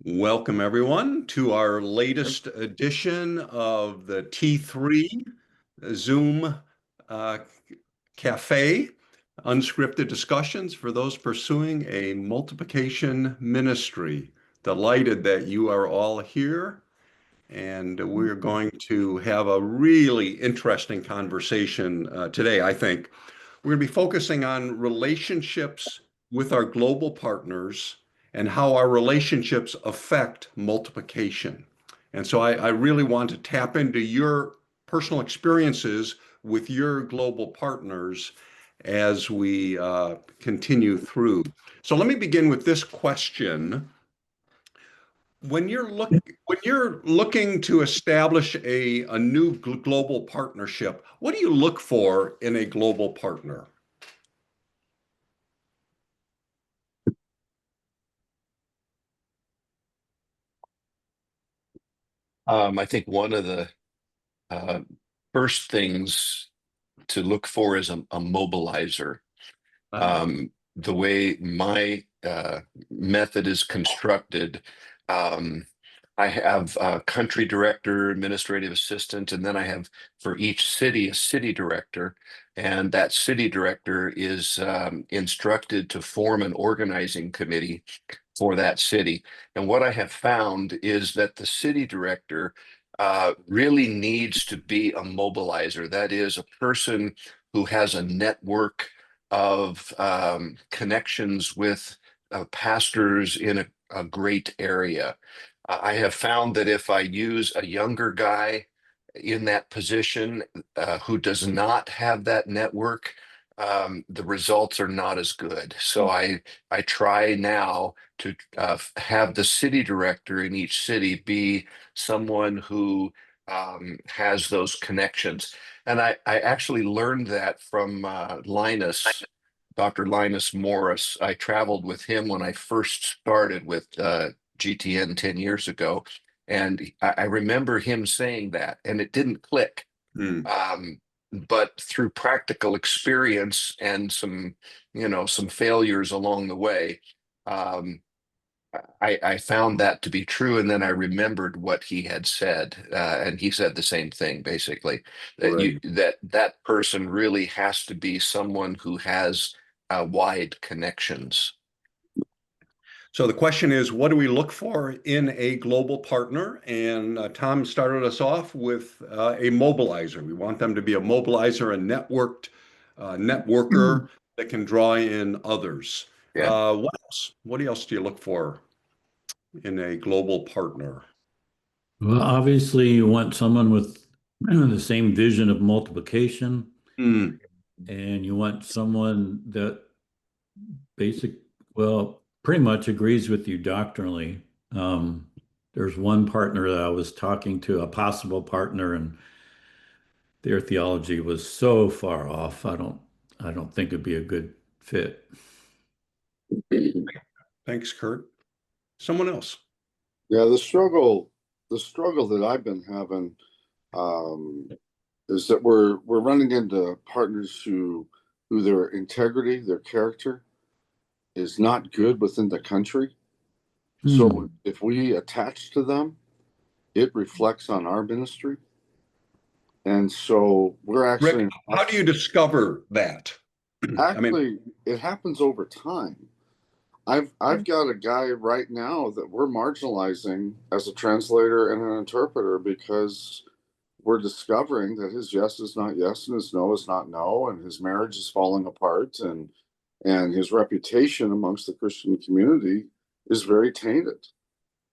Welcome, everyone, to our latest edition of the T3 Zoom uh, Café, unscripted discussions for those pursuing a multiplication ministry. Delighted that you are all here, and we're going to have a really interesting conversation today, I think. We're going to be focusing on relationships with our global partners and how our relationships affect multiplication. And so I really want to tap into your personal experiences with your global partners as we continue through. So let me begin with this question. When you're looking to establish a new global partnership, what do you look for in a global partner? I think one of the uh, first things to look for is a mobilizer. Uh, The way my method is constructed, um, I have a country director, administrative assistant, and then I have for each city a city director. And that city director is instructed to form an organizing committee for that city. And what I have found is that the city director really needs to be a mobilizer. That is, a person who has a network of connections with pastors in a great area. I have found that if I use a younger guy in that position who does not have that network, the results are not as good. So I try now to have the city director in each city be someone who has those connections. And I actually learned that from Dr. Linus Morris. I traveled with him when I first started with GTN 10 years ago. And I remember him saying that, and it didn't click. hmm, Um, but through practical experience and some failures along the way, um, I found that to be true, and then I remembered what he had said, and he said the same thing basically. That right. that person really has to be someone who has wide connections. So the question is, what do we look for in a global partner? And Tom started us off with a mobilizer. We want them to be a mobilizer, a networked networker that can draw in others. Yeah. What else? What else do you look for in a global partner? Well, obviously, you want someone with the same vision of multiplication, Hmm, and you want someone that basic, well, pretty much agrees with you doctrinally. Um, there's one partner that I was talking to, a possible partner, and their theology was so far off. I don't think it'd be a good fit. thanks, Kurt. Someone else. Yeah, the struggle that I've been having um, is that we're running into partners who their integrity, their character is not good within the country. Hmm. So if we attach to them, it reflects on our ministry. And so we're Rick, actually how do you discover that? I mean, actually it happens over time. I've got a guy right now that we're marginalizing as a translator and an interpreter because we're discovering that his yes is not yes and his no is not no, and his marriage is falling apart, and his reputation amongst the Christian community is very tainted.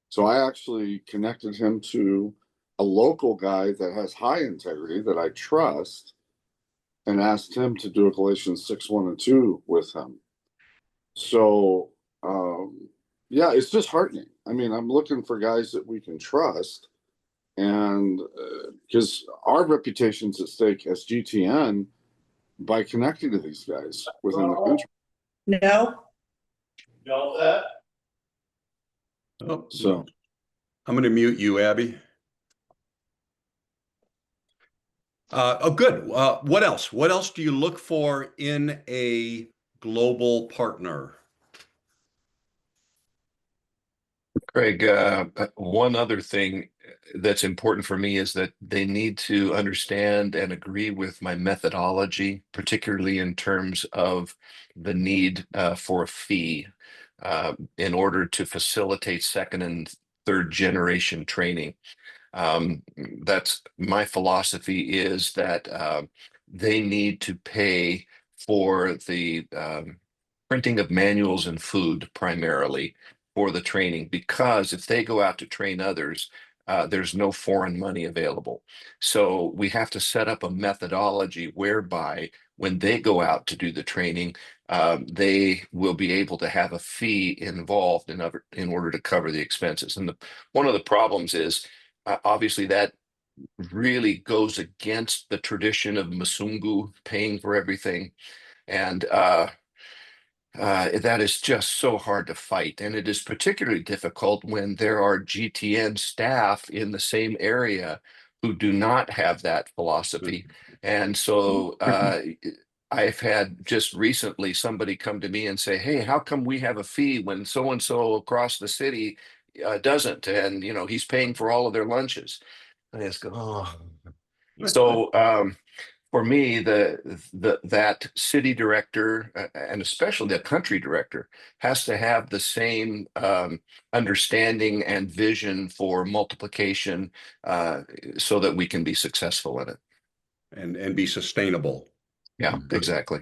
So I actually connected him to a local guy that has high integrity that I trust and asked him to do a Galatians 6:1 and 2 with him. So yeah, it's disheartening. I mean, I'm looking for guys that we can trust, and because our reputation's at stake as GTN by connecting to these guys within the country. No. oh, So I'm going to mute you, Abby. Oh, good. What else? What else do you look for in a global partner? Craig, one other thing that's important for me is that they need to understand and agree with my methodology, particularly in terms of the need for a fee in order to facilitate second and third generation training. Um, that's my philosophy is that they need to pay for the printing of manuals and food primarily for the training, because if they go out to train others, there's no foreign money available. So we have to set up a methodology whereby when they go out to do the training, they will be able to have a fee involved in order to cover the expenses. And one of the problems is obviously that really goes against the tradition of Masungu paying for everything. And that is just so hard to fight. And it is particularly difficult when there are GTN staff in the same area who do not have that philosophy. And so I've had just recently somebody come to me and say, hey, how come we have a fee when so-and-so across the city doesn't? And, you know, he's paying for all of their lunches. I just go, oh. So for me, that city director and especially the country director has to have the same understanding and vision for multiplication so that we can be successful in it. And be sustainable. Yeah, Good. exactly.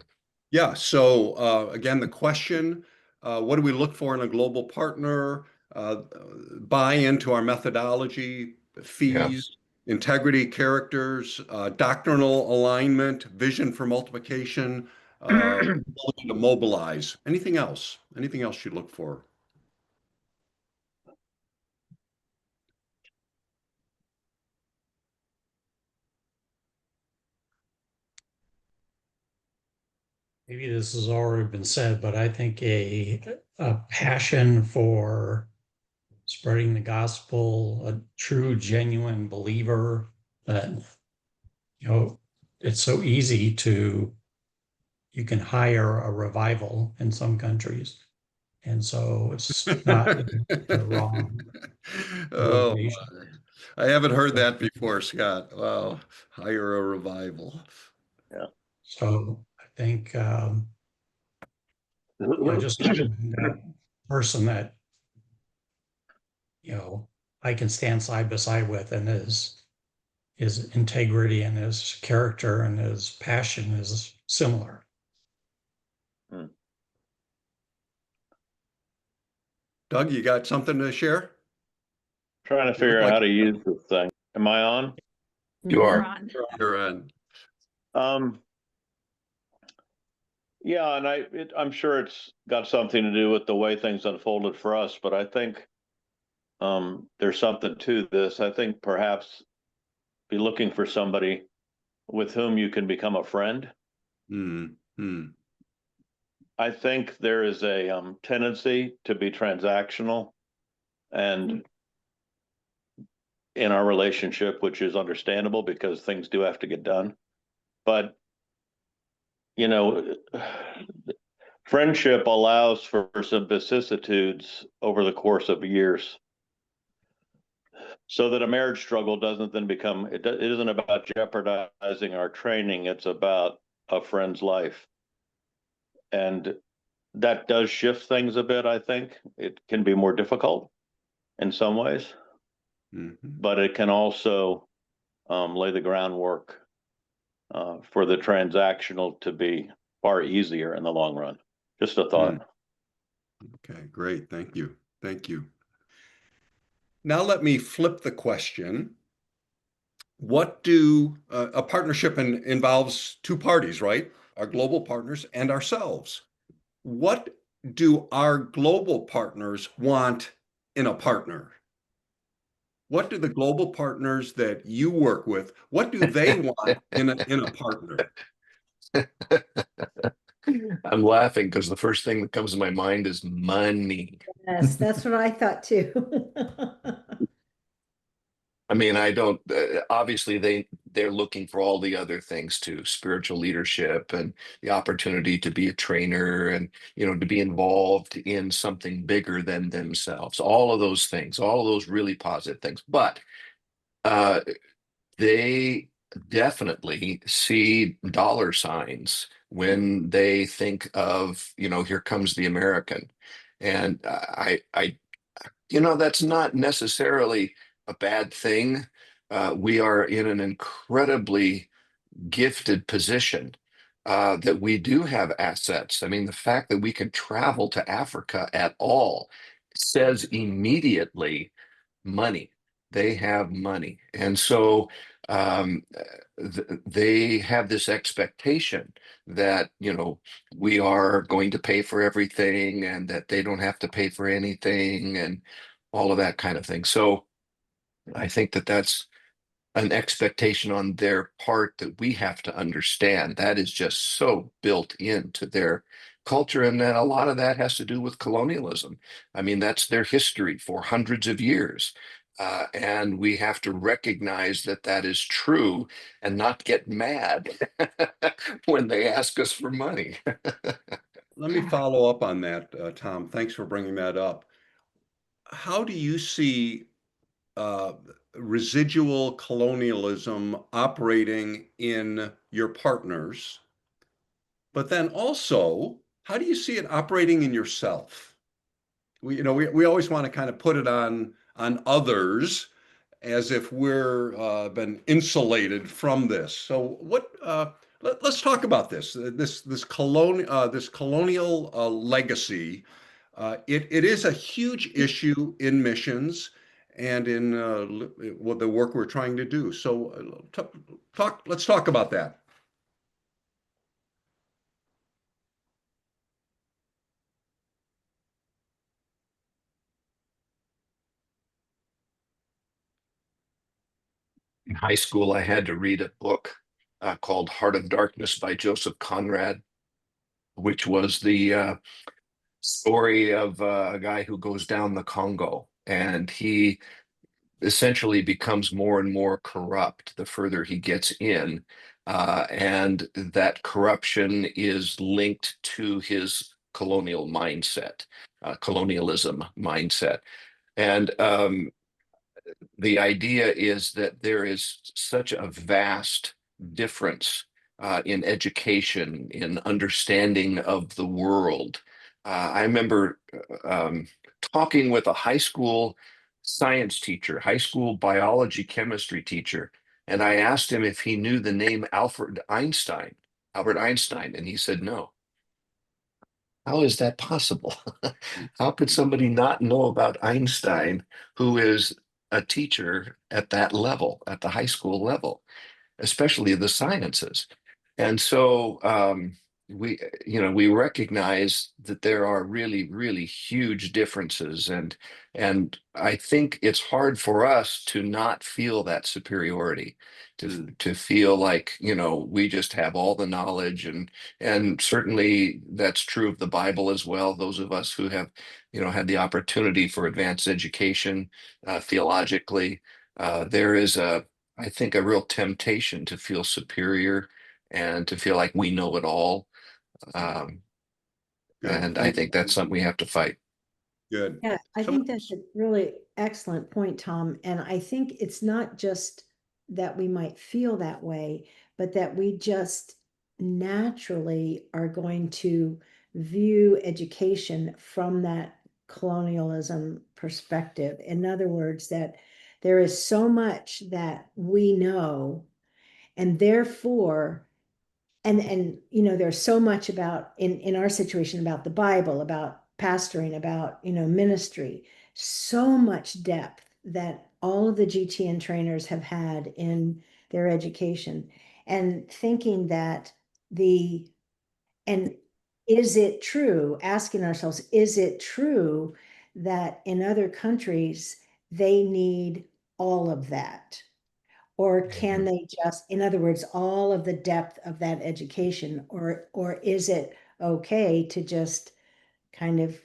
Yeah. So again, the question, what do we look for in a global partner? Buy into our methodology, fees, integrity, characters, doctrinal alignment, vision for multiplication, ability to mobilize. Anything else? Anything else you look for? Maybe this has already been said, but I think a passion for spreading the gospel, a true, genuine believer that, you know, it's so easy you can hire a revival in some countries. And so it's not the wrong Oh, motivation. I haven't heard that before, Scott. Wow, hire a revival. So I think, just having that person that, you know, I can stand side by side with, and his integrity and his character and his passion is similar. Doug, you got something to share? Trying to figure out how to use this thing. Am I on? You are. on. You're on. Yeah, and I'm sure it's got something to do with the way things unfolded for us, but I think there's something to this. I think perhaps be looking for somebody with whom you can become a friend. I think there is a tendency to be transactional and in our relationship, which is understandable because things do have to get done. But, you know, friendship allows for some vicissitudes over the course of years, so that a marriage struggle doesn't then become, it isn't about jeopardizing our training, it's about a friend's life. And that does shift things a bit, I think. It can be more difficult in some ways, but it can also lay the groundwork for the transactional to be far easier in the long run. Just a thought. Okay, great. Thank you. Thank you. Now let me flip the question. What do a partnership involves two parties, right? Our global partners and ourselves. What do our global partners want in a partner? What do the global partners that you work with, what do they want in a partner? I'm laughing because the first thing that comes to my mind is money. Yes, that's what I thought too. I mean, I don't, obviously they're looking for all the other things too, spiritual leadership and the opportunity to be a trainer and, to be involved in something bigger than themselves. All of those things, all of those really positive things. But uh, they definitely see dollar signs when they think of, here comes the American. And that's not necessarily a bad thing. We are in an incredibly gifted position, that we do have assets. I mean, the fact that we can travel to Africa at all says immediately money. They have money. And so they have this expectation that, we are going to pay for everything and that they don't have to pay for anything and all of that kind of thing. So I think that that's an expectation on their part that we have to understand. That is just so built into their culture. And then a lot of that has to do with colonialism. I mean, that's their history for hundreds of years. And we have to recognize that that is true and not get mad when they ask us for money. Let me follow up on that, Tom. Thanks for bringing that up. How do you see uh, residual colonialism operating in your partners? But then also, how do you see it operating in yourself? We always want to kind of put it on others as if we're been insulated from this. So let's talk about this colonial legacy. It is a huge issue in missions and in what the work we're trying to do. So let's talk about that. In high school, I had to read a book called Heart of Darkness by Joseph Conrad, which was the story of a guy who goes down the Congo, and he essentially becomes more and more corrupt the further he gets in. And that corruption is linked to his colonial mindset, colonialism mindset. And the idea is that there is such a vast difference in education, in understanding of the world. I remember talking with a high school science teacher, high school biology chemistry teacher, and I asked him if he knew the name Albert Einstein, and he said no. How is that possible? How could somebody not know about Einstein, who is a teacher at that level, at the high school level, especially the sciences? And so we recognize that there are really, really huge differences, and I think it's hard for us to not feel that superiority, to feel like, we just have all the knowledge, and certainly that's true of the Bible as well. Those of us who have, had the opportunity for advanced education theologically, there is I think, a real temptation to feel superior and to feel like we know it all. Um, Good. and I think that's something we have to fight. Good. Yeah, I Someone think that's a really excellent point, Tom. And I think it's not just that we might feel that way, but that we just naturally are going to view education from that colonialism perspective. In other words, that there is so much that we know, and therefore there's so much about in our situation about the Bible, about pastoring, about ministry, so much depth that all of the GTN trainers have had in their education, and thinking that and is it true, asking ourselves, is it true that in other countries they need all of that? Or can they just, in other words, all of the depth of that education, or is it okay to just kind of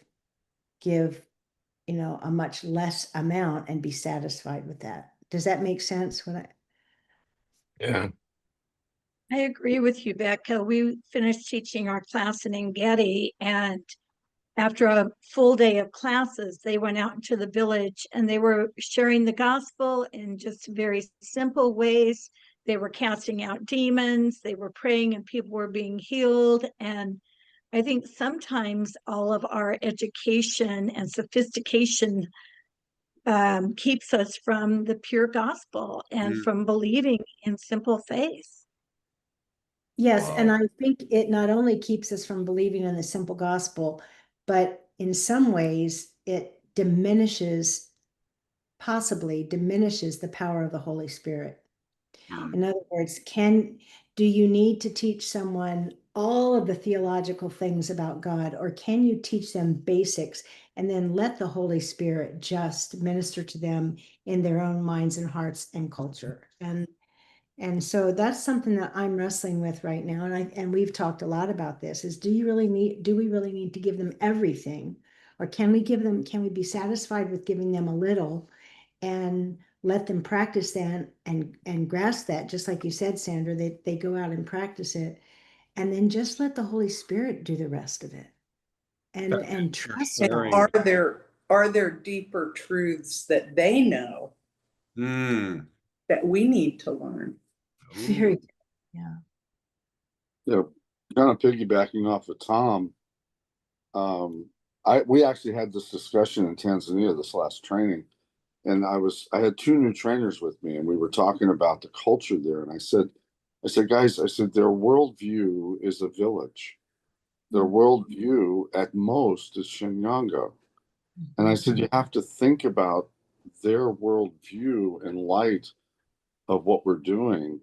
give, a much less amount and be satisfied with that? Does that make sense? Yeah. I agree with you, Becca. We finished teaching our class in Engedi, and after a full day of classes, they went out into the village and they were sharing the gospel in just very simple ways. They were casting out demons, they were praying, and people were being healed. And I think sometimes all of our education and sophistication keeps us from the pure gospel and from believing in simple faith. Yes, and Wow. I think it not only keeps us from believing in the simple gospel, but in some ways it possibly diminishes the power of the Holy Spirit. In other words, do you need to teach someone all of the theological things about God, or can you teach them basics and then let the Holy Spirit just minister to them in their own minds and hearts and culture? And so that's something that I'm wrestling with right now. And we've talked a lot about this, is do we really need to give them everything? Or can we be satisfied with giving them a little and let them practice that and grasp that, just like you said, Sandra, they go out and practice it, and then just let the Holy Spirit do the rest of it. And Thanks for trust sharing. God. Are there deeper truths that they know Mm. that we need to learn? Very good. Yeah. Yeah, kind of piggybacking off of Tom. We actually had this discussion in Tanzania this last training, and I had two new trainers with me, and we were talking about the culture there. And I said, guys, their worldview is a village. Their worldview at most is Shinyanga. And I said, you have to think about their worldview in light of what we're doing.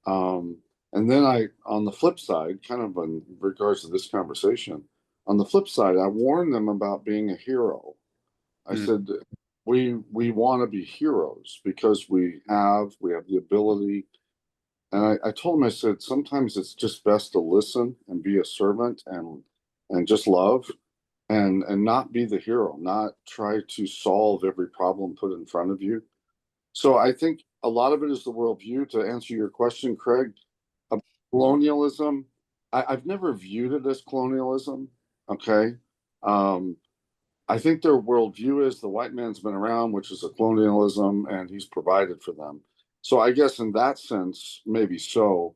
And then on the flip side, kind of in regards to this conversation, on the flip side, I warned them about being a hero. I said, we want to be heroes because we have the ability. And I told them, I said, sometimes it's just best to listen and be a servant and just love and not be the hero, not try to solve every problem put in front of you. So I think a lot of it is the worldview. To answer your question, Craig, colonialism, I've never viewed it as colonialism. Okay. I think their worldview is the white man's been around, which is a colonialism, and he's provided for them. So I guess in that sense, maybe so.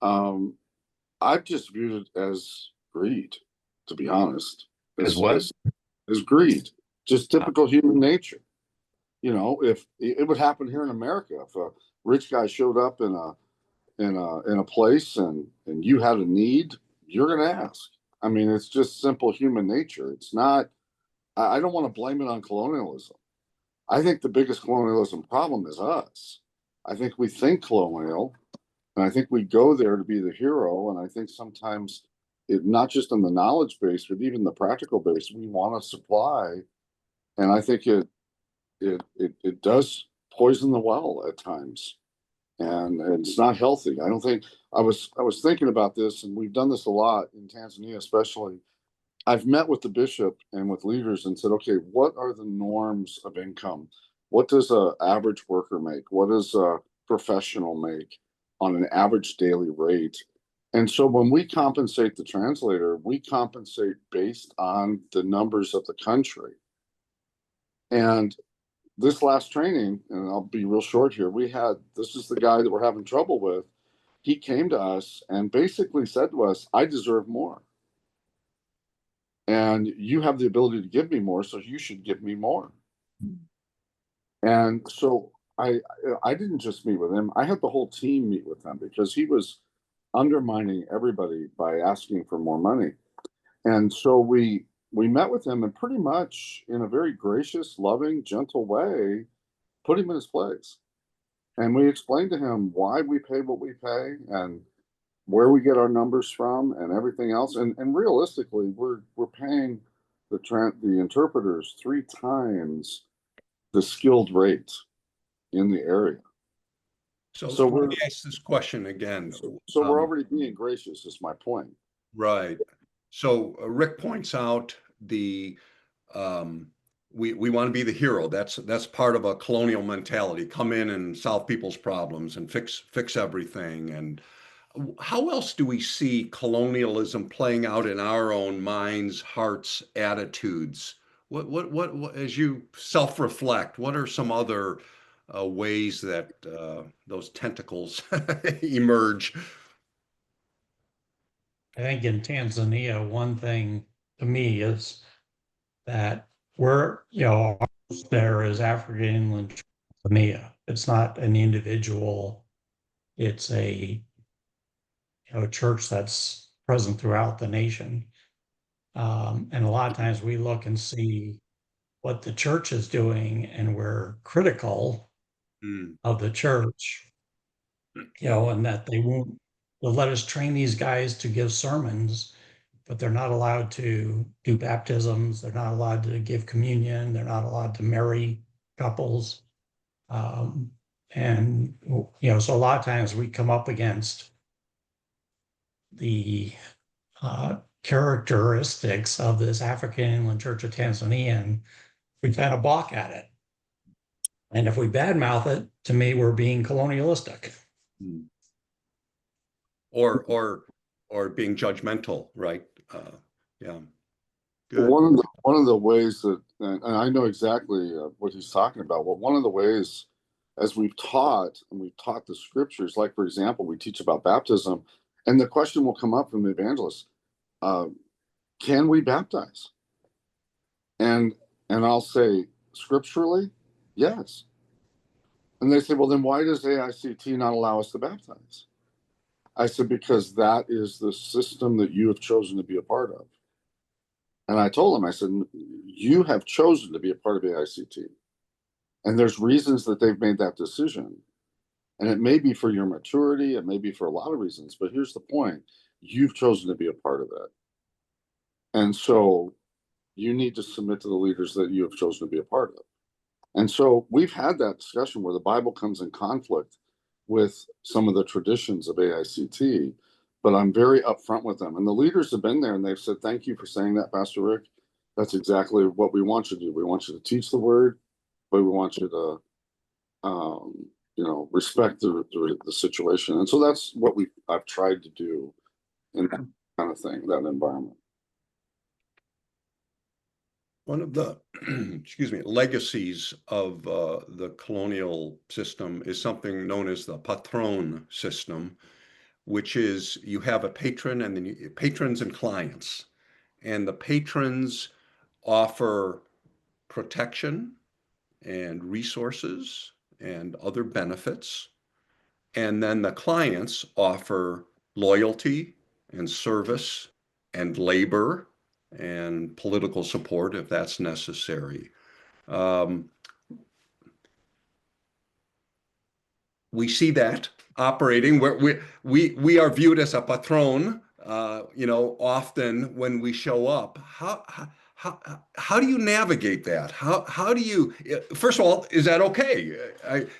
I've just viewed it as greed, to be honest. As what? As greed, just typical human nature. You know, if it would happen here in America, if a rich guy showed up in a place and you had a need, you're going to ask. I mean, it's just simple human nature. It's not. I don't want to blame it on colonialism. I think the biggest colonialism problem is us. I think we think colonial, and I think we go there to be the hero. And I think sometimes not just on the knowledge base, but even the practical base, we want to supply. And I think it does poison the well at times, and it's not healthy. I don't think I was thinking about this, and we've done this a lot in Tanzania, especially. I've met with the bishop and with leaders and said, okay, what are the norms of income? What does an average worker make? What does a professional make on an average daily rate? And so when we compensate the translator, we compensate based on the numbers of the country. And this last training, and I'll be real short here, this is the guy that we're having trouble with. He came to us and basically said to us, I deserve more. And you have the ability to give me more, so you should give me more. And so I didn't just meet with him. I had the whole team meet with him because he was undermining everybody by asking for more money. And so we met with him and pretty much in a very gracious, loving, gentle way, put him in his place. And we explained to him why we pay what we pay and where we get our numbers from and everything else. And realistically, we're paying the interpreters 3 times the skilled rate in the area. So So let me ask this question again. So we're already being gracious, is my point. Right. So Rick points out the we want to be the hero. That's part of a colonial mentality. Come in and solve people's problems and fix everything. And how else do we see colonialism playing out in our own minds, hearts, attitudes? What as you self-reflect, what are some other ways that those tentacles emerge? I think in Tanzania, one thing to me is that we're, there is African inland Tanzania. It's not an individual, it's a church that's present throughout the nation. And a lot of times we look and see what the church is doing, and we're critical Mm, of the church, and that they'll let us train these guys to give sermons, but they're not allowed to do baptisms. They're not allowed to give communion. They're not allowed to marry couples. And, so a lot of times we come up against the characteristics of this African Inland Church of Tanzania, and we kind of balk at it. And if we badmouth it, to me, we're being colonialistic. mm. Or being judgmental, right? Yeah, good. One of the ways that, and I know exactly what he's talking about. Well, one of the ways, as we've taught the scriptures, like for example, we teach about baptism, and the question will come up from the evangelist: can we baptize? And I'll say scripturally, yes. And they say, well, then why does AICT not allow us to baptize? I said, because that is the system that you have chosen to be a part of. And I told them, I said, you have chosen to be a part of AICT. And there's reasons that they've made that decision. And it may be for your maturity, it may be for a lot of reasons, but here's the point. You've chosen to be a part of it. And so you need to submit to the leaders that you have chosen to be a part of. And so we've had that discussion where the Bible comes in conflict with some of the traditions of AICT, but I'm very upfront with them. And the leaders have been there and they've said, thank you for saying that, Pastor Rick. That's exactly what we want you to do. We want you to teach the word, but we want you to, respect the situation. And so that's what I've tried to do in that kind of thing, that environment. One of the, excuse me, legacies of the colonial system is something known as the patron system, which is you have a patron and then patrons and clients. And the patrons offer protection and resources and other benefits. And then the clients offer loyalty and service and labor and political support if that's necessary. We see that operating where we are viewed as a patron, often when we show up. How do you navigate that? How do you, first of all, is that okay?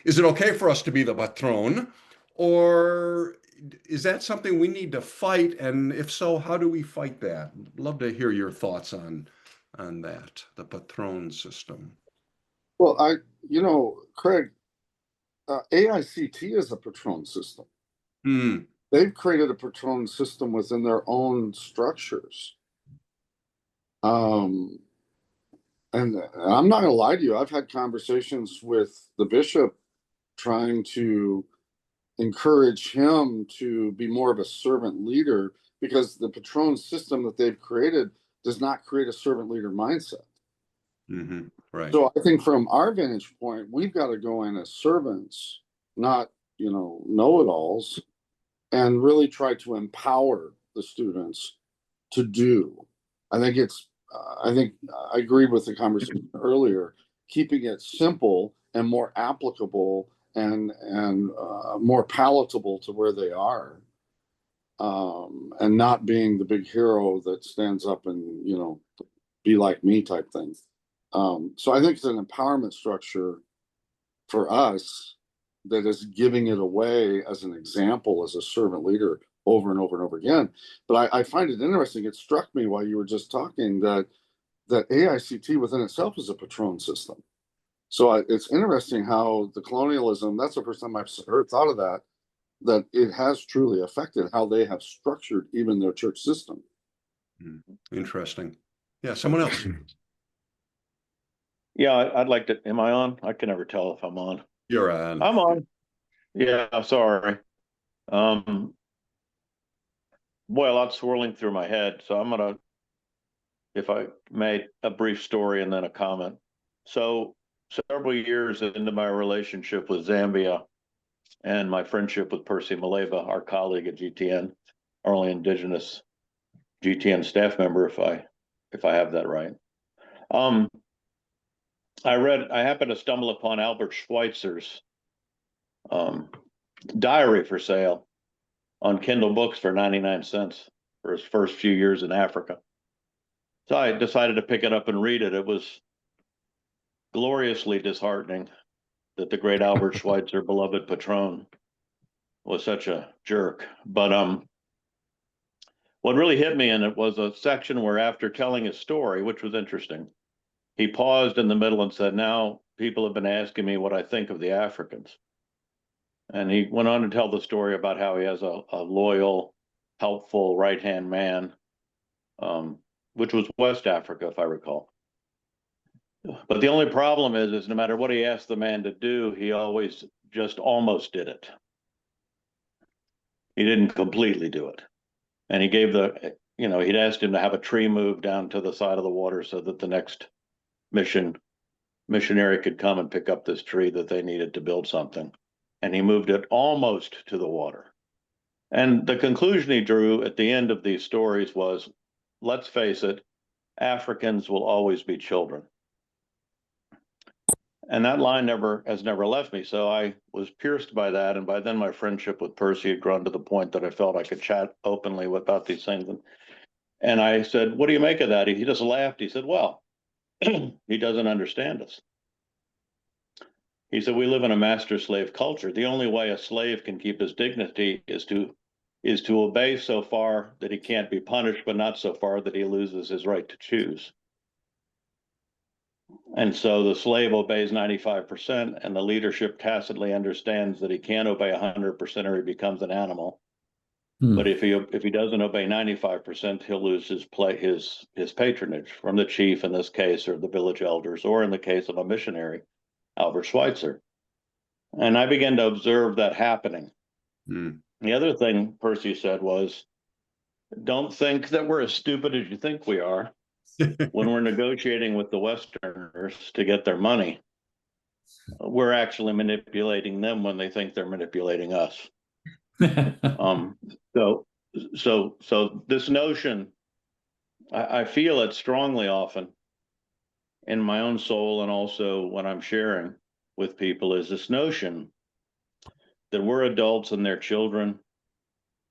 Is it okay for us to be the patron, or is that something we need to fight? And if so, how do we fight that? Love to hear your thoughts on that, the patron system. Well, Craig, AICT is a patron system. They've created a patron system within their own structures. And I'm not going to lie to you. I've had conversations with the bishop trying to encourage him to be more of a servant leader, because the patron system that they've created does not create a servant leader mindset. Mm-hmm. Right. So I think from our vantage point, we've got to go in as servants, not, know-it-alls, and really try to empower the students to do. I think I agreed with the conversation earlier, keeping it simple and more applicable and more palatable to where they are, and not being the big hero that stands up and, be like me type thing. So I think it's an empowerment structure for us that is giving it away as an example, as a servant leader over and over and over again. But I find it interesting. It struck me while you were just talking that that AICT within itself is a patron system. So it's interesting how the colonialism, that's the first time I've thought of that it has truly affected how they have structured even their church system. Interesting. Yeah, someone else. Yeah, I'd like to. Am I on? I can never tell if I'm on. You're on. I'm on. Yeah, sorry. Boy, a lot swirling through my head. So I'm gonna, if I may, a brief story and then a comment. So several years into my relationship with Zambia and my friendship with Percy Maleva, our colleague at GTN, our only indigenous GTN staff member, if I have that right. I happened to stumble upon Albert Schweitzer's diary for sale on Kindle Books for 99 cents for his first few years in Africa. So I decided to pick it up and read it. It was gloriously disheartening that the great Albert Schweitzer, beloved patron, was such a jerk. But what really hit me in it was a section where, after telling his story, which was interesting, he paused in the middle and said, "Now people have been asking me what I think of the Africans." And he went on to tell the story about how he has a loyal, helpful right-hand man, which was West Africa, if I recall. But the only problem is no matter what he asked the man to do, he always just almost did it. He didn't completely do it. And he gave he'd asked him to have a tree moved down to the side of the water so that the next missionary could come and pick up this tree that they needed to build something. And he moved it almost to the water. And the conclusion he drew at the end of these stories was, let's face it, Africans will always be children. And that line has never left me. So I was pierced by that. And by then my friendship with Percy had grown to the point that I felt I could chat openly about these things. And I said, "What do you make of that?" He just laughed. He said, "Well, he doesn't understand us." He said, "We live in a master-slave culture. The only way a slave can keep his dignity is to obey so far that he can't be punished, but not so far that he loses his right to choose. And so the slave obeys 95%, and the leadership tacitly understands that he can't obey 100% or he becomes an animal. But if he doesn't obey 95%, he'll lose his patronage from the chief in this case, or the village elders, or in the case of a missionary, Albert Schweitzer." And I began to observe that happening. The other thing Percy said was, "Don't think that we're as stupid as you think we are when we're negotiating with the Westerners to get their money. We're actually manipulating them when they think they're manipulating us." So this notion, I feel it strongly often in my own soul, and also when I'm sharing with people, is this notion that we're adults and they're children,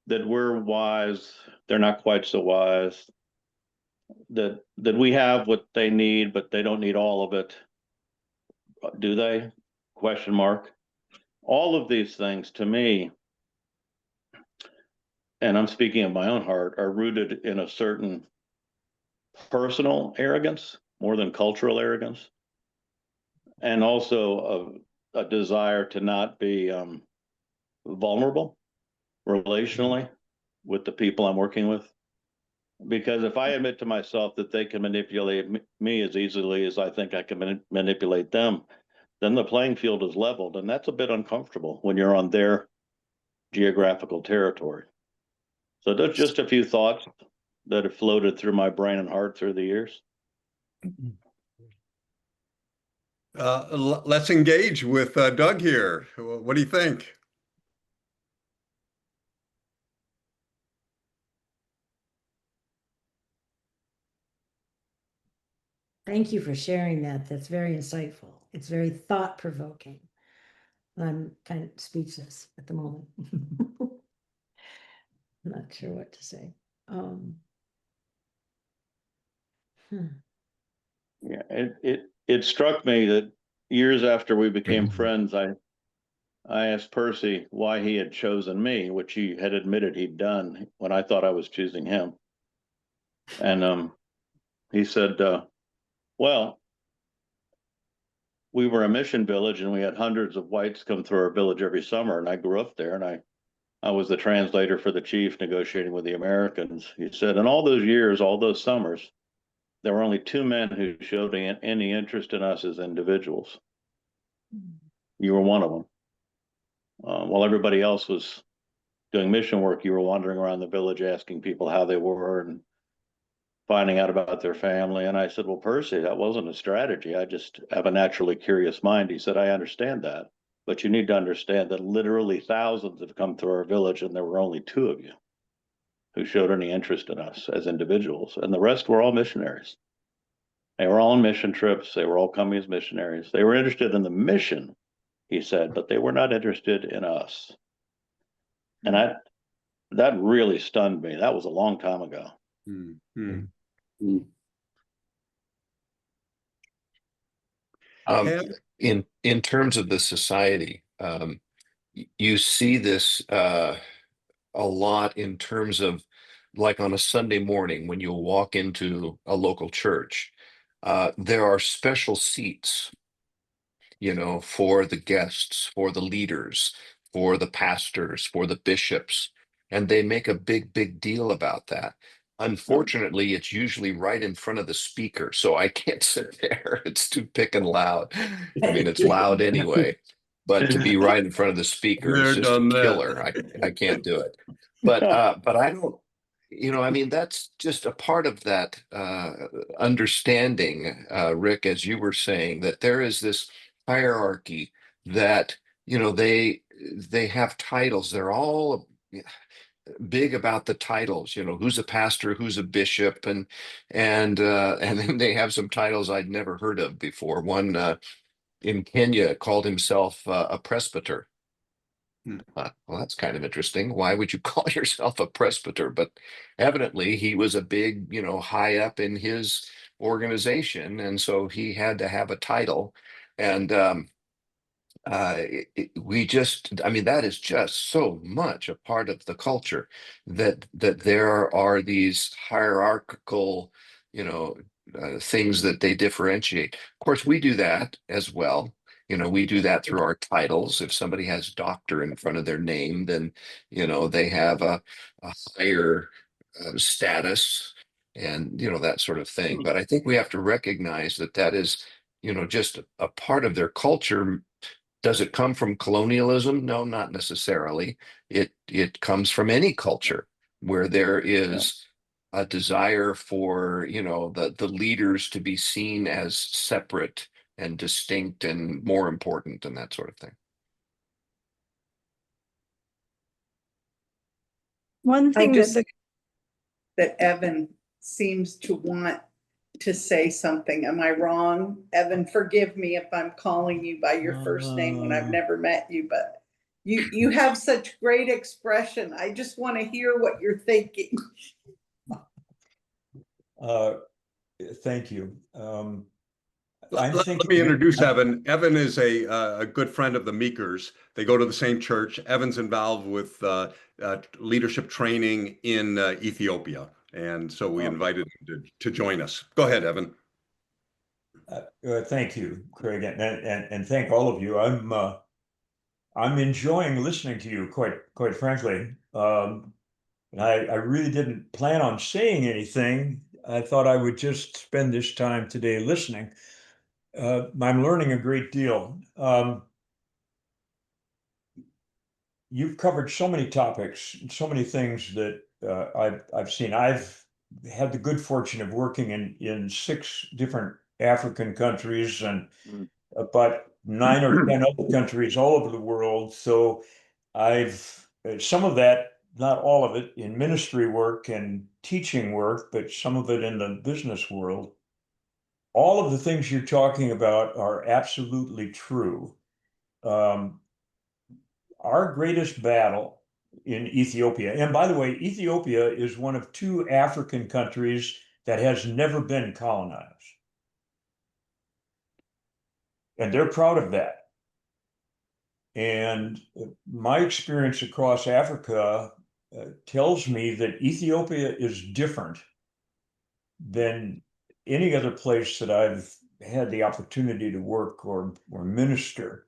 that we're wise, they're not quite so wise, that we have what they need, but they don't need all of it. Do they? Question mark. All of these things, to me, and I'm speaking of my own heart, are rooted in a certain personal arrogance more than cultural arrogance, and also a desire to not be vulnerable relationally with the people I'm working with. Because if I admit to myself that they can manipulate me as easily as I think I can manipulate them, then the playing field is leveled. And that's a bit uncomfortable when you're on their geographical territory. So that's just a few thoughts that have floated through my brain and heart through the years. Let's engage with Doug here. What do you think? Thank you for sharing that. That's very insightful. It's very thought-provoking. I'm kind of speechless at the moment. I'm not sure what to say. Yeah, it struck me that years after we became friends, I asked Percy why he had chosen me, which he had admitted he'd done when I thought I was choosing him. And he said, Well, we were a mission village and we had hundreds of whites come through our village every summer. And I grew up there and I was the translator for the chief negotiating with the Americans. He said, in all those years, all those summers, there were only two men who showed any interest in us as individuals. You were one of them. While everybody else was doing mission work, you were wandering around the village asking people how they were and finding out about their family. And I said, well, Percy, that wasn't a strategy. I just have a naturally curious mind. He said, I understand that, but you need to understand that literally thousands have come through our village and there were only two of you who showed any interest in us as individuals. And the rest were all missionaries. They were all on mission trips. They were all coming as missionaries. They were interested in the mission, he said, but they were not interested in us. And that really stunned me. That was a long time ago. Mm-hmm. In terms of the society, you see this a lot in terms of, like, on a Sunday morning when you'll walk into a local church, there are special seats, for the guests, for the leaders, for the pastors, for the bishops, and they make a big deal about that. Unfortunately, it's usually right in front of the speaker, so I can't sit there. It's too pickin' loud. I mean, it's loud anyway, but to be right in front of the speaker is just a killer. I can't do it. But I don't, I mean, that's just a part of that understanding, Rick, as you were saying, that there is this hierarchy that, they have titles. They're all big about the titles, who's a pastor, who's a bishop, and then they have some titles I'd never heard of before. One in Kenya called himself a presbyter. Well, that's kind of interesting. Why would you call yourself a presbyter? But evidently he was a big, high up in his organization, and so he had to have a title. And I mean, that is just so much a part of the culture, that there are these hierarchical, things that they differentiate. Of course, we do that as well. We do that through our titles. If somebody has doctor in front of their name, then they have a higher status, and that sort of thing. But I think we have to recognize that that is, just a part of their culture. Does it come from colonialism? No, not necessarily. It comes from any culture where there is a desire for, the leaders to be seen as separate and distinct and more important and that sort of thing. One thing that Evan seems to want to say something. Am I wrong? Evan, forgive me if I'm calling you by your first name when I've never met you, but you have such great expression. I just want to hear what you're thinking. Thank you. Let me introduce Evan. Evan is a good friend of the Meekers. They go to the same church. Evan's involved with leadership training in Ethiopia. And so we invited him to join us. Go ahead, Evan. Thank you, Craig, and thank all of you. I'm enjoying listening to you, quite frankly. And I really didn't plan on saying anything. I thought I would just spend this time today listening. I'm learning a great deal. You've covered so many topics, so many things that I've seen. I've had the good fortune of working in 6 different African countries and about 9 or 10 other countries all over the world. So I've some of that, not all of it, in ministry work and teaching work, but some of it in the business world. All of the things you're talking about are absolutely true. Our greatest battle in Ethiopia, and by the way, Ethiopia is one of 2 African countries that has never been colonized. And they're proud of that. And my experience across Africa tells me that Ethiopia is different than any other place that I've had the opportunity to work or minister.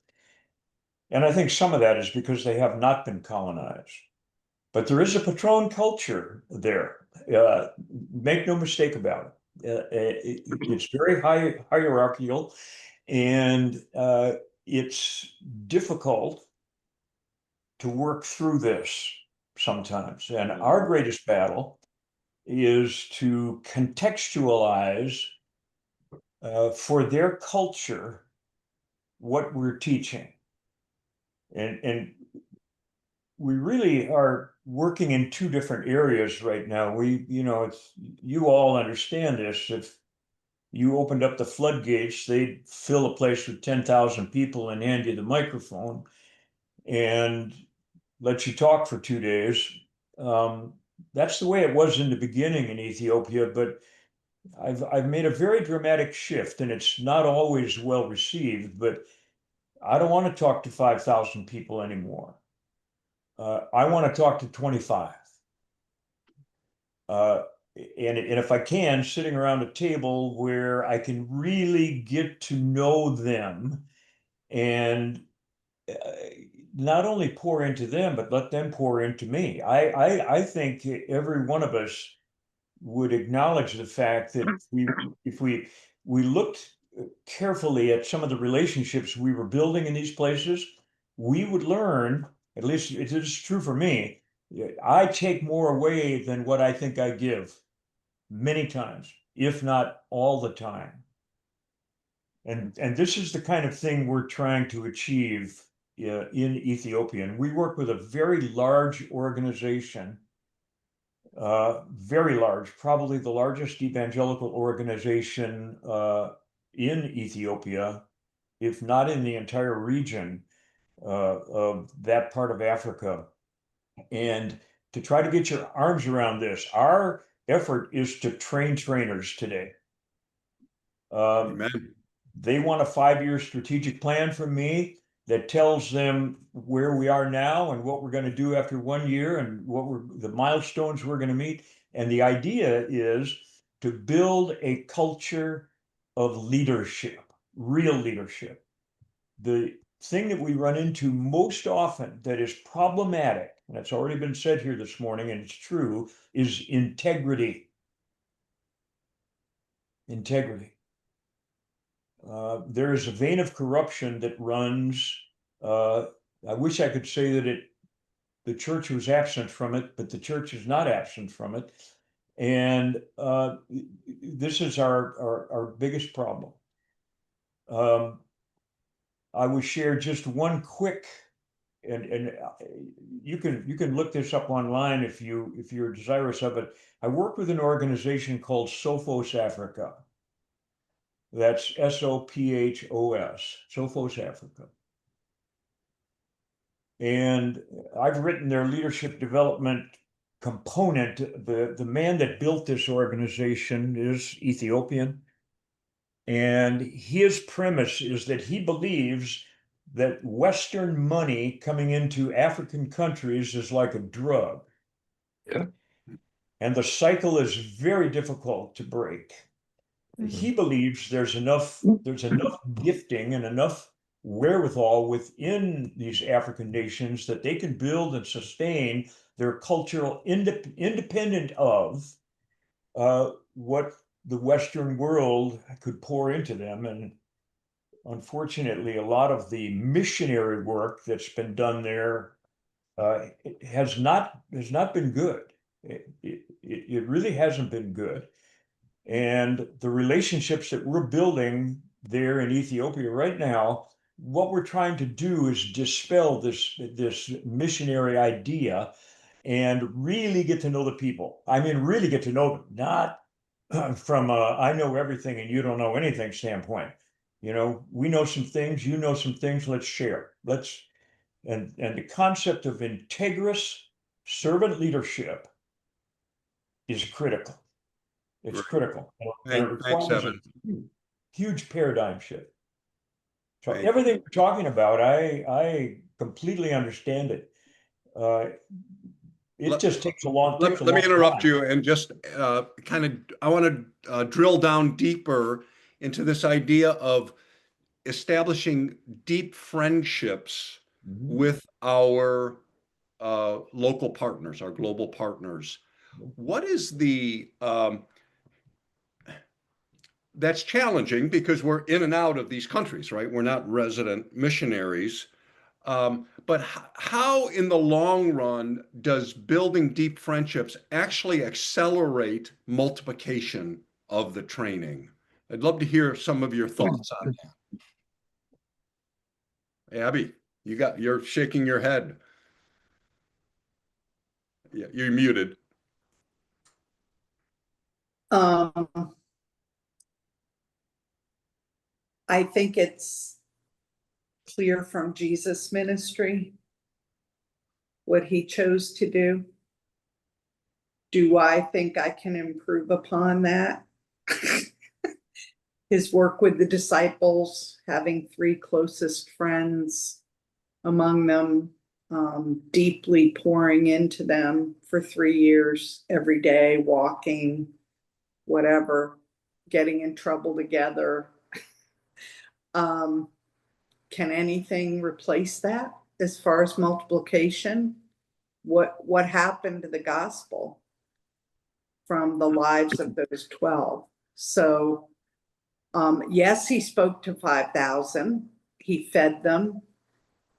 And I think some of that is because they have not been colonized. But there is a patron culture there. Make no mistake about it. It's very hierarchical, and it's difficult to work through this sometimes. And our greatest battle is to contextualize for their culture what we're teaching. And we really are working in two different areas right now. You all understand this. If you opened up the floodgates, they'd fill a place with 10,000 people and hand you the microphone and let you talk for 2 days. That's the way it was in the beginning in Ethiopia, but I've made a very dramatic shift, and it's not always well received, but I don't want to talk to 5,000 people anymore. I want to talk to 25. And if I can, sitting around a table where I can really get to know them and not only pour into them, but let them pour into me. I think every one of us would acknowledge the fact that if we looked carefully at some of the relationships we were building in these places, we would learn, at least it is true for me, I take more away than what I think I give many times, if not all the time. And this is the kind of thing we're trying to achieve in Ethiopia. And we work with a very large organization, very large, probably the largest evangelical organization in Ethiopia, if not in the entire region of that part of Africa. And to try to get your arms around this, our effort is to train trainers today. Amen. They want a 5-year strategic plan from me that tells them where we are now and what we're going to do after 1 year and the milestones we're going to meet. And the idea is to build a culture of leadership, real leadership. The thing that we run into most often that is problematic, and it's already been said here this morning, and it's true, is integrity. Integrity. There is a vein of corruption that runs. I wish I could say that the church was absent from it, but the church is not absent from it. And this is our biggest problem. I will share just one quick, and you can look this up online if you're desirous of it. I work with an organization called Sophos Africa. That's SOPHOS, Sophos Africa. And I've written their leadership development component. The man that built this organization is Ethiopian. And his premise is that he believes that Western money coming into African countries is like a drug. Yeah. And the cycle is very difficult to break. He believes there's enough gifting and enough wherewithal within these African nations that they can build and sustain their cultural independent of what the Western world could pour into them. And unfortunately, a lot of the missionary work that's been done there has not been good. It really hasn't been good. And the relationships that we're building there in Ethiopia right now, what we're trying to do is dispel this missionary idea and really get to know the people. I mean, really get to know them, not from a I know everything and you don't know anything standpoint. We know some things, you know some things, let's share. And the concept of integrous servant leadership is critical. It's Right. critical. And it Thanks, requires Evan. a huge paradigm shift. So Right. everything we're talking about, I completely understand it. it just takes a long, takes a let me long interrupt time. you and just I want to drill down deeper into this idea of establishing deep friendships Mhm. with our local partners, our global partners. What is that's challenging because we're in and out of these countries, right? We're not resident missionaries. But how, in the long run, does building deep friendships actually accelerate multiplication of the training? I'd love to hear some of your thoughts on that. Abby, you're shaking your head. Yeah, you're muted. Um, I think it's clear from Jesus' ministry what he chose to do. Do I think I can improve upon that? His work with the disciples, having three closest friends, among them, deeply pouring into them for 3 years, every day, walking, whatever, getting in trouble together. Can anything replace that as far as multiplication? What happened to the gospel from the lives of those 12? So, yes, he spoke to 5,000. He fed them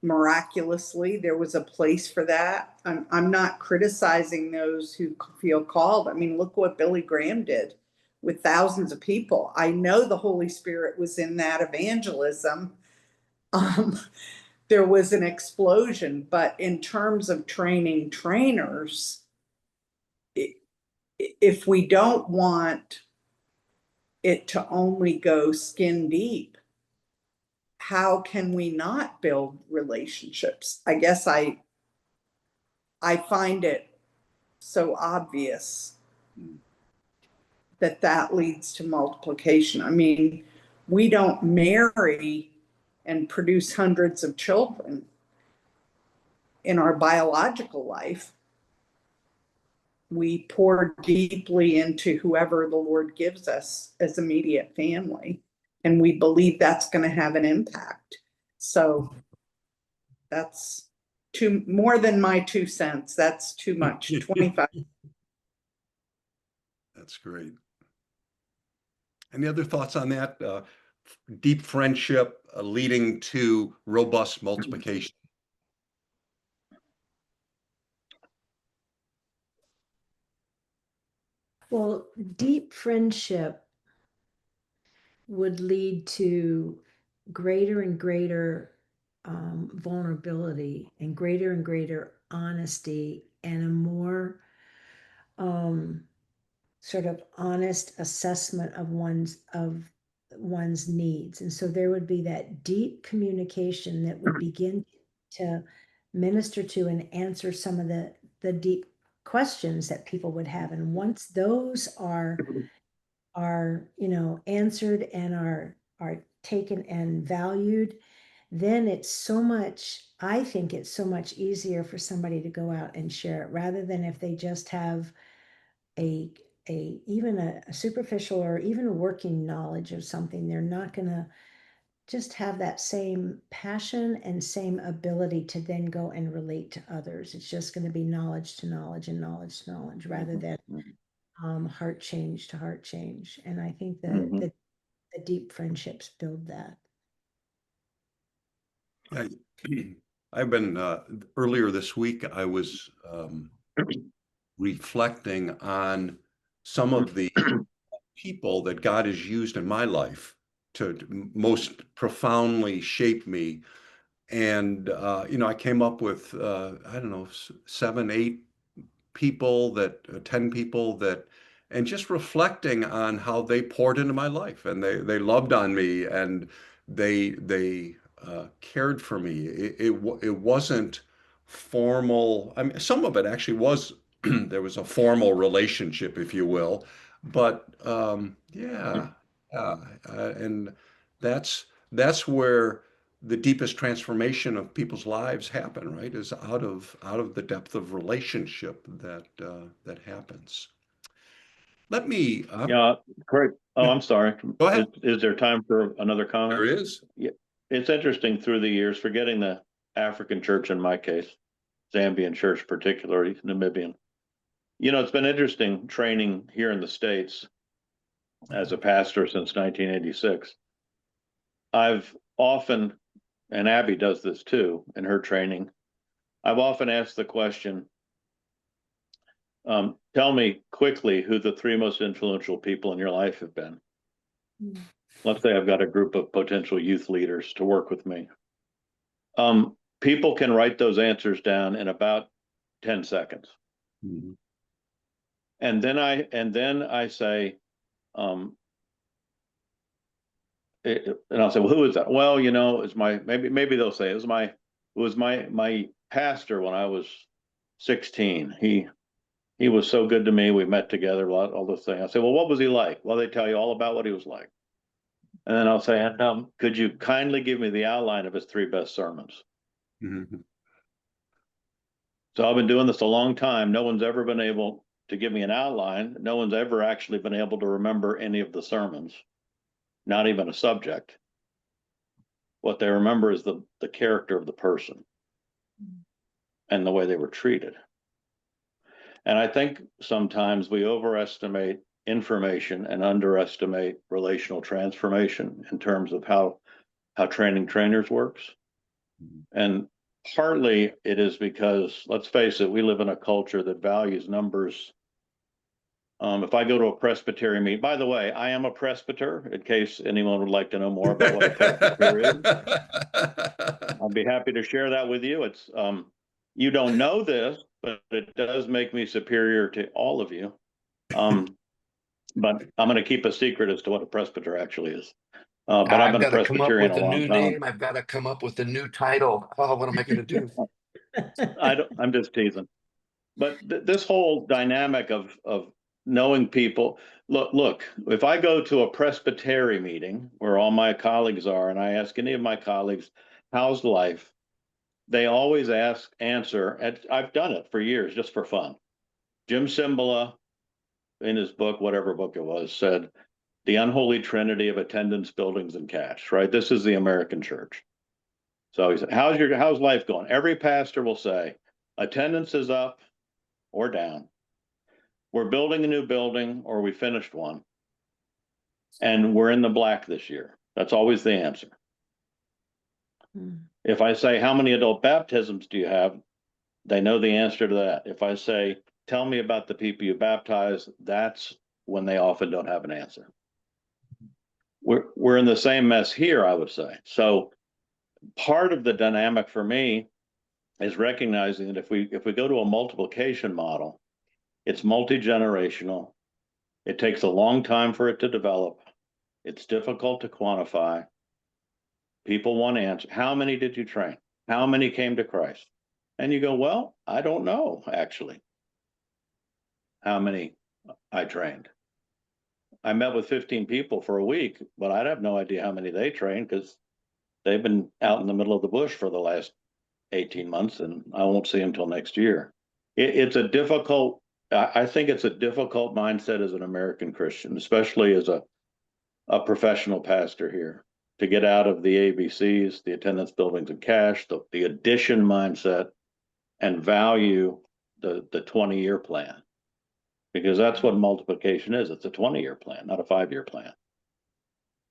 miraculously. There was a place for that. I'm not criticizing those who feel called. I mean, look what Billy Graham did with thousands of people. I know the Holy Spirit was in that evangelism. There was an explosion, but in terms of training trainers, if we don't want it to only go skin deep, how can we not build relationships? I guess I find it so obvious that that leads to multiplication. I mean, we don't marry and produce hundreds of children in our biological life. We pour deeply into whoever the Lord gives us as immediate family, and we believe that's going to have an impact. So that's more than my 2 cents. That's too much. 25. That's great. Any other thoughts on that? Deep friendship leading to robust multiplication. Well, deep friendship would lead to greater and greater vulnerability and greater honesty and a more sort of honest assessment of one's needs. And so there would be that deep communication that would begin to minister to and answer some of the deep questions that people would have. And once those are answered and are taken and valued, then I think it's so much easier for somebody to go out and share it, rather than if they just have a even a superficial or even a working knowledge of something. They're not going to just have that same passion and same ability to then go and relate to others. It's just going to be knowledge to knowledge and knowledge to knowledge, rather than heart change to heart change. And I think that the deep friendships build that. I've been earlier this week, I was reflecting on some of the people that God has used in my life to most profoundly shape me. And, I came up with, I don't know, 7, 8 people 10 people and just reflecting on how they poured into my life, and they loved on me, and they cared for me. It wasn't formal. I mean, some of it actually was, there was a formal relationship, if you will, but yeah, and that's where the deepest transformation of people's lives happen, right? Is out of the depth of relationship that happens. Let me Yeah, great. Oh, I'm sorry. go ahead. Is there time for another comment? There is. Yeah, it's interesting through the years, forgetting the African church in my case, Zambian church particularly, Namibian. It's been interesting training here in the States as a pastor since 1986. I've often, and Abby does this too in her training, I've often asked the question, tell me quickly who the three most influential people in your life have been. Let's say I've got a group of potential youth leaders to work with me. People can write those answers down in about 10 seconds. Mhm. And then I say, and I'll say, well, who is that? Well, it's maybe they'll say it was my pastor when I was 16. He was so good to me. We met together a lot, all those things. I say, well, what was he like? Well, they tell you all about what he was like. And then I'll say, and could you kindly give me the outline of his three best sermons? Mhm. So I've been doing this a long time. No one's ever been able to give me an outline. No one's ever actually been able to remember any of the sermons, not even a subject. What they remember is the character of the person and the way they were treated. And I think sometimes we overestimate information and underestimate relational transformation in terms of how training trainers works. And partly it is because, let's face it, we live in a culture that values numbers. If I go to a Presbyterian meeting, by the way, I am a presbyter, in case anyone would like to know more about what a presbyter is. I'd be happy to share that with you. It's you don't know this, but it does make me superior to all of you. But I'm going to keep a secret as to what a presbyter actually is. But I've I've been a got to come up Presbyterian with a a long new time. name. I've got to come up with a new title. Oh, what am I going to do? I'm just teasing. But this whole dynamic of knowing people, look, if I go to a Presbyterian meeting where all my colleagues are, and I ask any of my colleagues, how's life? They always answer, and I've done it for years just for fun. Jim Cymbala, in his book, whatever book it was, said, the unholy trinity of attendance, buildings, and cash, right? This is the American church. So he said, how's life going? Every pastor will say, attendance is up or down. We're building a new building or we finished one. And we're in the black this year. That's always the answer. If I say, how many adult baptisms do you have? They know the answer to that. If I say, tell me about the people you baptize, that's when they often don't have an answer. We're in the same mess here, I would say. So part of the dynamic for me is recognizing that if we go to a multiplication model, it's multi-generational. It takes a long time for it to develop. It's difficult to quantify. People want to answer. How many did you train? How many came to Christ? And you go, well, I don't know, actually, how many I trained. I met with 15 people for a week, but I'd have no idea how many they trained because they've been out in the middle of the bush for the last 18 months, and I won't see them until next year. It's a difficult, I think it's a difficult mindset as an American Christian, especially as a professional pastor here, to get out of the ABCs, the attendance, buildings, and cash, the addition mindset, and value the 20-year plan. Because that's what multiplication is. It's a 20-year plan, not a 5-year plan.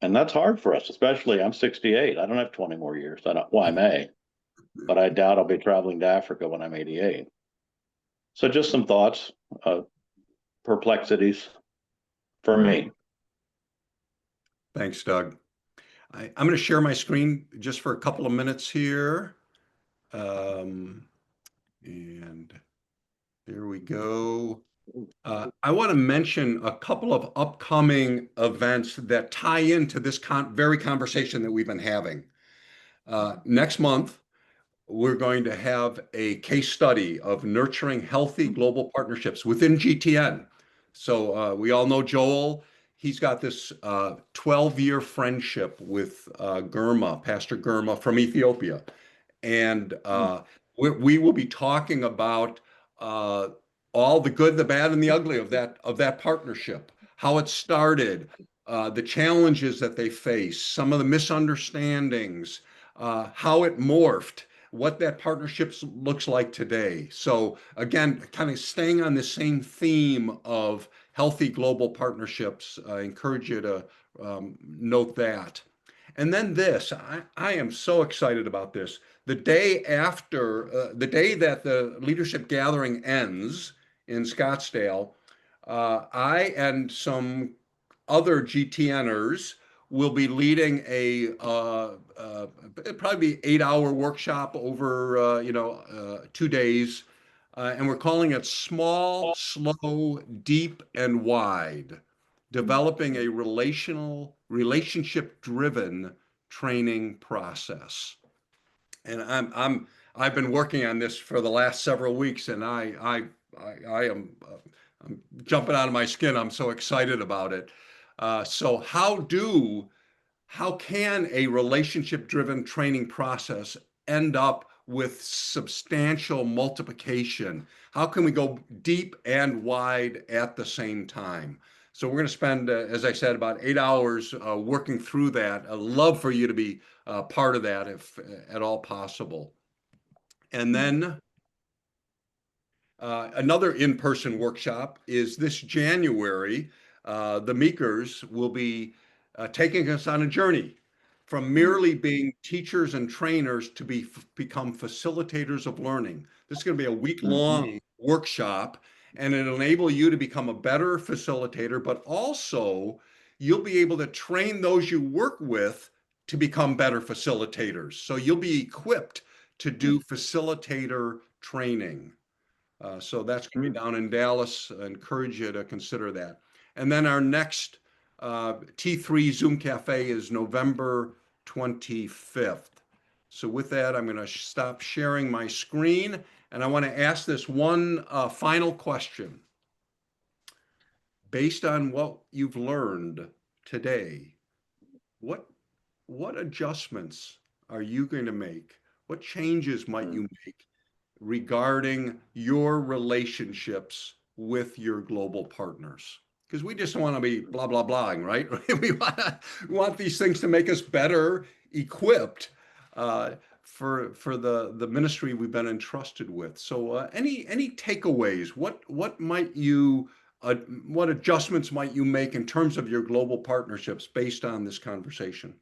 And that's hard for us, especially I'm 68. I don't have 20 more years. I may, but I doubt I'll be traveling to Africa when I'm 88. So just some thoughts, perplexities for me. Thanks, Doug. I'm going to share my screen just for a couple of minutes here. And there we go. I want to mention a couple of upcoming events that tie into this very conversation that we've been having. Next month, we're going to have a case study of nurturing healthy global partnerships within GTN. So we all know Joel. he's got this 12-year friendship with Pastor Germa from Ethiopia. And we will be talking about uh, all the good, the bad, and the ugly of that partnership, how it started, the challenges that they face, some of the misunderstandings, how it morphed, what that partnership looks like today. So again, kind of staying on the same theme of healthy global partnerships. I encourage you to note that. And then this, I am so excited about this. The day the day that the leadership gathering ends in Scottsdale, I and some other GTNers will be leading a probably 8-hour workshop over 2 days, and we're calling it Small, Slow, Deep, and Wide, developing a relationship-driven training process. And I've been working on this for the last several weeks, and I am I'm jumping out of my skin. I'm so excited about it. So how can a relationship-driven training process end up with substantial multiplication? How can we go deep and wide at the same time? So we're going to spend, as I said, about 8 hours working through that. I'd love for you to be part of that if at all possible. And then another in-person workshop is this January. The Meekers will be taking us on a journey from merely being teachers and trainers to become facilitators of learning. This is going to be a week-long workshop, and it'll enable you to become a better facilitator, but also you'll be able to train those you work with to become better facilitators. So you'll be equipped to do facilitator training. So that's going to be down in Dallas. I encourage you to consider that. And then our next T3 Zoom Cafe is November 25th. So with that, I'm going to stop sharing my screen, and I want to ask this one final question. Based on what you've learned today, what adjustments are you going to make? What changes might you make regarding your relationships with your global partners? Because we just want to be blah, blah, blahing, right? we want these things to make us better equipped for the ministry we've been entrusted with. So any takeaways? What might you what adjustments might you make in terms of your global partnerships based on this conversation?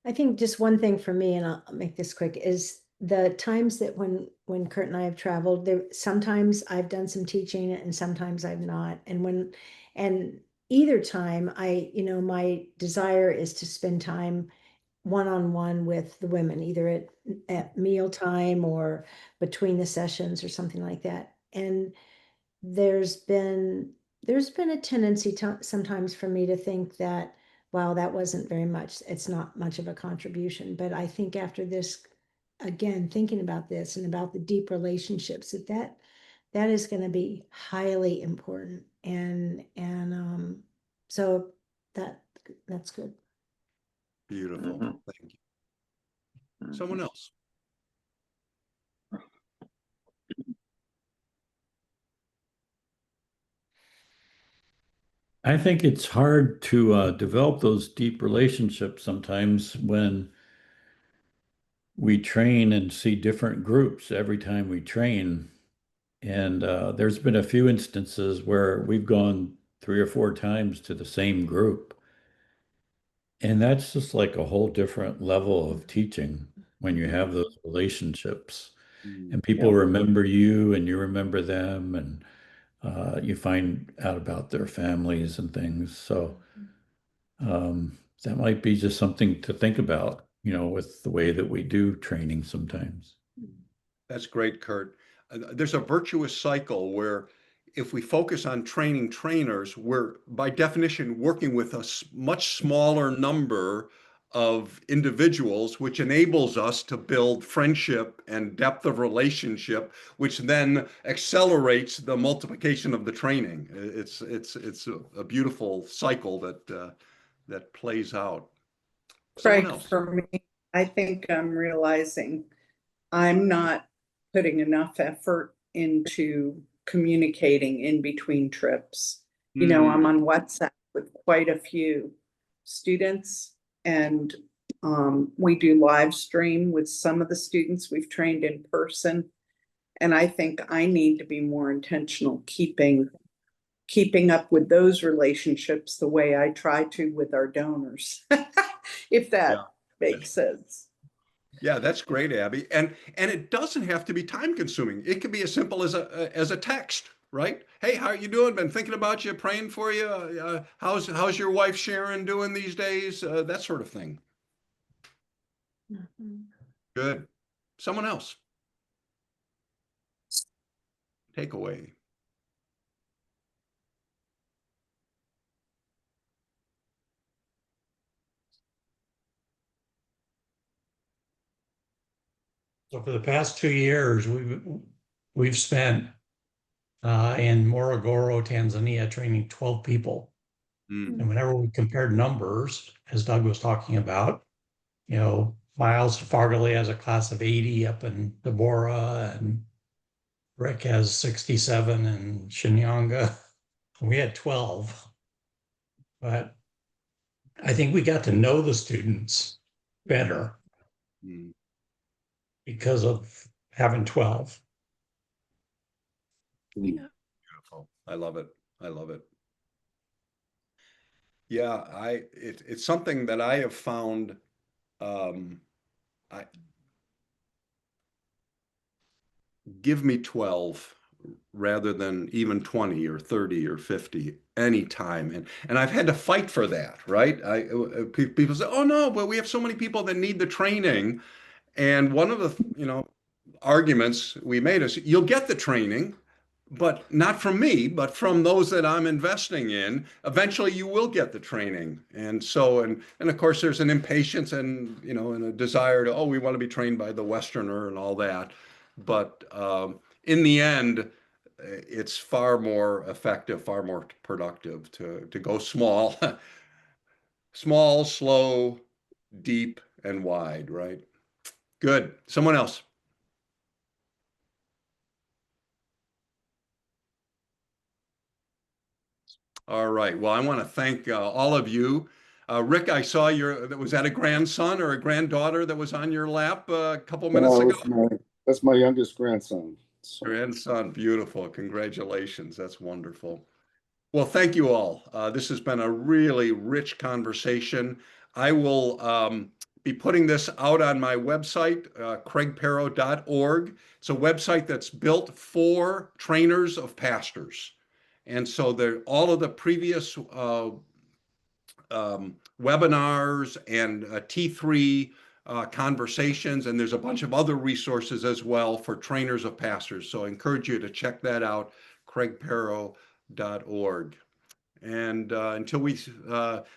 I think just one thing for me, and I'll make this quick, is the times that when Kurt and I have traveled, there sometimes I've done some teaching and sometimes I've not. And either time my desire is to spend time one-on-one with the women, either at mealtime or between the sessions or something like that. And there's been a tendency sometimes for me to think that, wow, that wasn't very much. It's not much of a contribution. But I think after this, again, thinking about this and about the deep relationships, that is going to be highly important. And so that's good. Beautiful. Thank you. Someone else. I think it's hard to develop those deep relationships sometimes when we train and see different groups every time we train. And there's been a few instances where we've gone 3 or 4 times to the same group. And that's just like a whole different level of teaching when you have those relationships. And people remember you and you remember them, and you find out about their families and things. So that might be just something to think about, with the way that we do training sometimes. That's great, Kurt. There's a virtuous cycle where if we focus on training trainers, we're by definition working with a much smaller number of individuals, which enables us to build friendship and depth of relationship, which then accelerates the multiplication of the training. It's a beautiful cycle that plays out. Someone Craig, else. for me, I think I'm realizing I'm not putting enough effort into communicating in between trips. You know, I'm on WhatsApp with quite a few students, and we do live stream with some of the students we've trained in person. And I think I need to be more intentional keeping up with those relationships the way I try to with our donors, if that makes sense. Yeah, that's great, Abby. And it doesn't have to be time consuming. It can be as simple as a text, right? Hey, how are you doing? Been thinking about you, praying for you. How's your wife Sharon doing these days? That sort of thing. Good. Someone else. Takeaway. So for the past 2 years, we've spent in Morogoro, Tanzania, training 12 people. And whenever we compared numbers, as Doug was talking about, you know, Miles Fargley has a class of 80 up in Deborah, and Rick has 67 in Shinyanga. We had 12. But I think we got to know the students better because of having 12. Beautiful. I love it. I love it. Yeah, it's something that I have found. I give me 12 rather than even 20 or 30 or 50 anytime. And I've had to fight for that, right? People say, oh no, but we have so many people that need the training. And one of the, arguments we made is you'll get the training, but not from me, but from those that I'm investing in. Eventually you will get the training. And so, and of course there's an impatience and, and a desire to, oh, we want to be trained by the Westerner and all that. But in the end, it's far more effective, far more productive to go small, small, slow, deep, and wide, right? Good. Someone else. All right. Well, I want to thank all of you. Rick, I saw was that a grandson or a granddaughter that was on your lap a couple minutes ago? That's my youngest grandson. So. Grandson, beautiful. Congratulations. That's wonderful. Well, thank you all. This has been a really rich conversation. I will be putting this out on my website, craigperro.org. It's a website that's built for trainers of pastors. And so all of the previous webinars and T3 conversations, and there's a bunch of other resources as well for trainers of pastors. So I encourage you to check that out, craigperro.org. And until we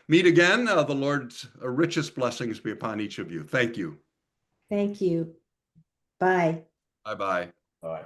meet again, the Lord's richest blessings be upon each of you. Thank you. Thank you. Bye. Bye-bye. All right.